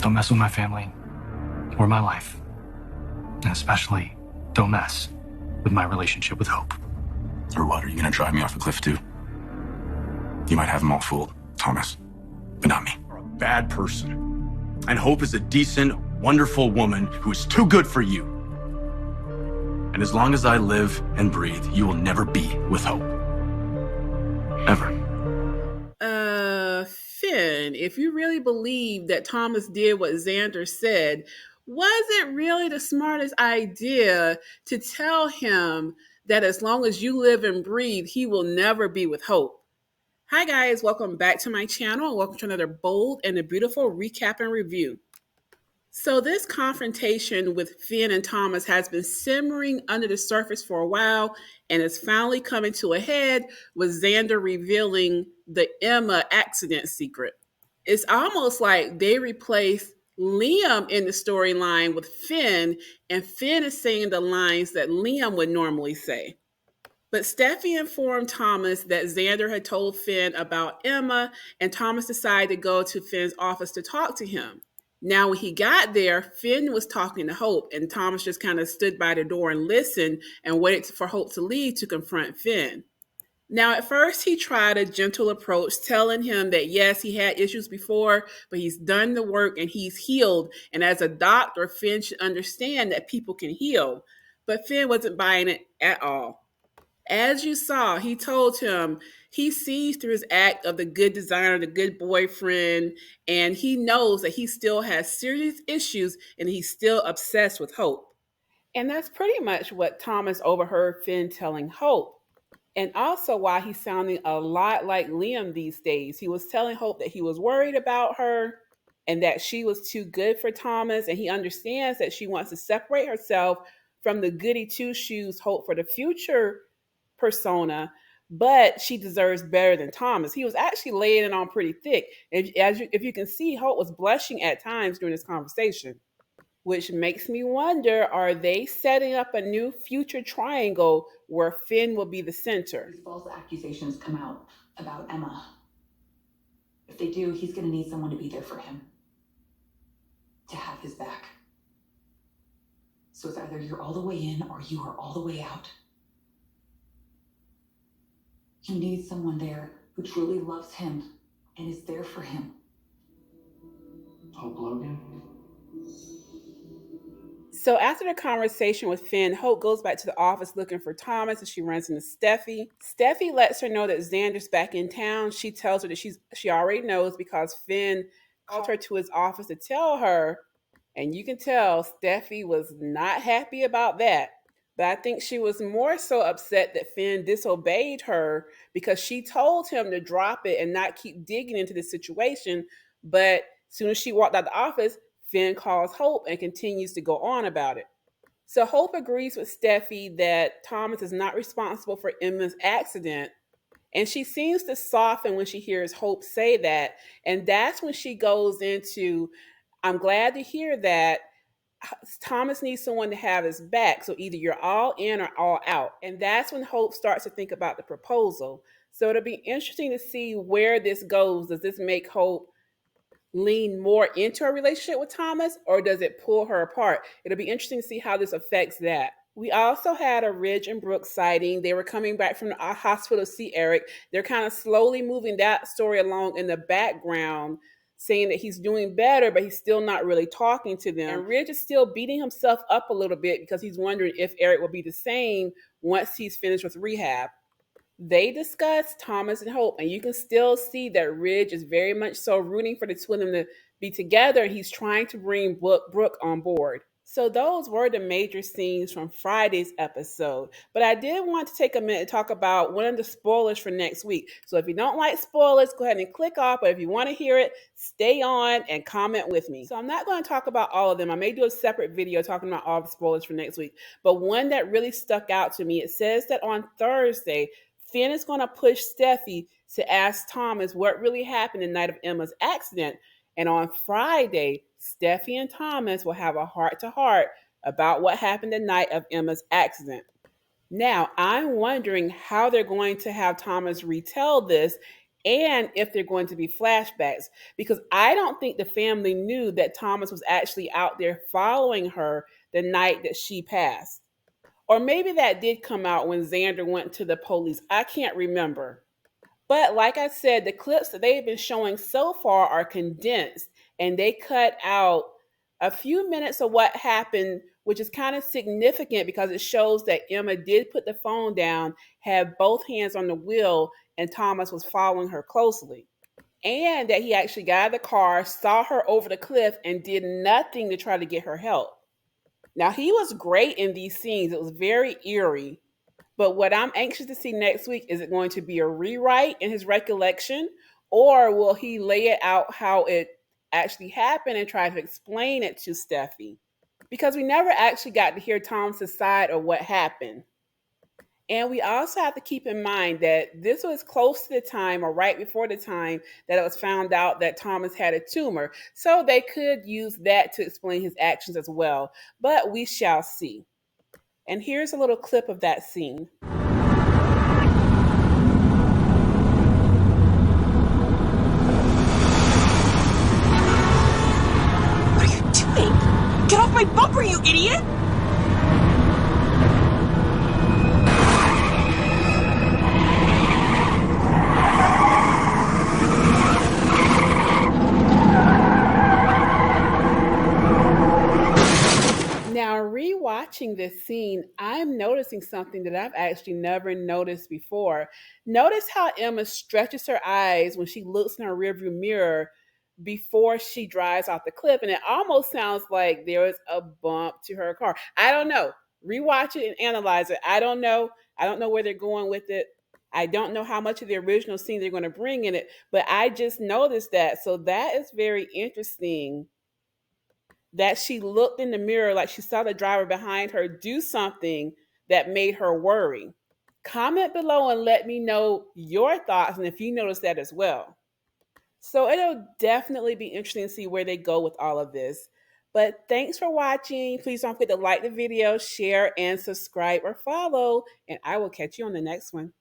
Don't mess with my family or my life. And especially, don't mess with my relationship with Hope. Or what, are you gonna drive me off a cliff too? You might have them all fooled, Thomas, but not me. You're a bad person. And Hope is a decent, wonderful woman who is too good for you. And as long as I live and breathe, you will never be with Hope. Ever. Finn, if you really believe that Thomas did what Xander said, was it really the smartest idea to tell him that as long as you live and breathe, he will never be with Hope? Hi guys, welcome back to my channel. Welcome to another bold and a beautiful recap and review. So this confrontation with Finn and Thomas has been simmering under the surface for a while and is finally coming to a head with Xander revealing the Emma accident secret. It's almost like they replaced Liam in the storyline with Finn, and Finn is saying the lines that Liam would normally say. But Steffy informed Thomas that Xander had told Finn about Emma, and Thomas decided to go to Finn's office to talk to him. Now, when he got there, Finn was talking to Hope, and Thomas just kind of stood by the door and listened and waited for Hope to leave to confront Finn. Now, at first, he tried a gentle approach, telling him that yes, he had issues before, but he's done the work and he's healed. And as a doctor, Finn should understand that people can heal. But Finn wasn't buying it at all. As you saw, he told him he sees through his act of the good designer, the good boyfriend, and he knows that he still has serious issues and he's still obsessed with Hope. And that's pretty much what Thomas overheard Finn telling Hope. And also why he's sounding a lot like Liam these days. He was telling Hope that he was worried about her and that she was too good for Thomas, and he understands that she wants to separate herself from the goody two-shoes Hope for the future persona, but she deserves better than Thomas. He was actually laying it on pretty thick. If you can see, Hope was blushing at times during this conversation, which makes me wonder, are they setting up a new future triangle where Finn will be the center? These false accusations come out about Emma. If they do, he's going to need someone to be there for him, to have his back. So it's either you're all the way in or you are all the way out. He needs someone there who truly loves him and is there for him. Hope Logan? So after the conversation with Finn, Hope goes back to the office looking for Thomas, and she runs into Steffy. Steffy lets her know that Xander's back in town. She tells her that she already knows because Finn called her to his office to tell her, and you can tell Steffy was not happy about that. But I think she was more so upset that Finn disobeyed her because she told him to drop it and not keep digging into the situation. But as soon as she walked out the office, Finn calls Hope and continues to go on about it. So Hope agrees with Steffy that Thomas is not responsible for Emma's accident. And she seems to soften when she hears Hope say that. And that's when she goes into, I'm glad to hear that Thomas needs someone to have his back. So either you're all in or all out. And that's when Hope starts to think about the proposal. So it'll be interesting to see where this goes. Does this make Hope lean more into a relationship with Thomas, or does it pull her apart? It'll be interesting to see how this affects that. We also had a Ridge and Brooke sighting. They were coming back from the hospital to see Eric. They're kind of slowly moving that story along in the background, saying that he's doing better, but he's still not really talking to them. And Ridge is still beating himself up a little bit because he's wondering if Eric will be the same once he's finished with rehab. They discuss Thomas and Hope, and you can still see that Ridge is very much so rooting for the two of them to be together. He's trying to bring Brooke on board. So those were the major scenes from Friday's episode. But I did want to take a minute to talk about one of the spoilers for next week. So if you don't like spoilers, go ahead and click off. But if you want to hear it, stay on and comment with me. So I'm not going to talk about all of them. I may do a separate video talking about all the spoilers for next week. But one that really stuck out to me, it says that on Thursday, Finn is going to push Steffy to ask Thomas what really happened the night of Emma's accident. And on Friday, Steffy and Thomas will have a heart-to-heart about what happened the night of Emma's accident. Now, I'm wondering how they're going to have Thomas retell this and if they're going to be flashbacks, because I don't think the family knew that Thomas was actually out there following her the night that she passed. Or maybe that did come out when Xander went to the police. I can't remember. But like I said, the clips that they've been showing so far are condensed and they cut out a few minutes of what happened, which is kind of significant because it shows that Emma did put the phone down, had both hands on the wheel, and Thomas was following her closely. And that he actually got out of the car, saw her over the cliff, and did nothing to try to get her help. Now, he was great in these scenes. It was very eerie. But what I'm anxious to see next week, is it going to be a rewrite in his recollection, or will he lay it out how it actually happened and try to explain it to Steffy? Because we never actually got to hear Thomas's side of what happened. And we also have to keep in mind that this was close to the time or right before the time that it was found out that Thomas had a tumor. So they could use that to explain his actions as well. But we shall see. And here's a little clip of that scene. What are you doing? Get off my bumper, you idiot! Now, rewatching this scene, I'm noticing something that I've actually never noticed before. Notice how Emma stretches her eyes when she looks in her rearview mirror before she drives off the cliff, and it almost sounds like there was a bump to her car. I don't know. Rewatch it and analyze it. I don't know. I don't know where they're going with it. I don't know how much of the original scene they're going to bring in it, but I just noticed that. So that is very interesting, that she looked in the mirror like she saw the driver behind her do something that made her worry. Comment below and let me know your thoughts and if you noticed that as well. So it'll definitely be interesting to see where they go with all of this. But thanks for watching. Please don't forget to like the video, share, and subscribe or follow. And I will catch you on the next one.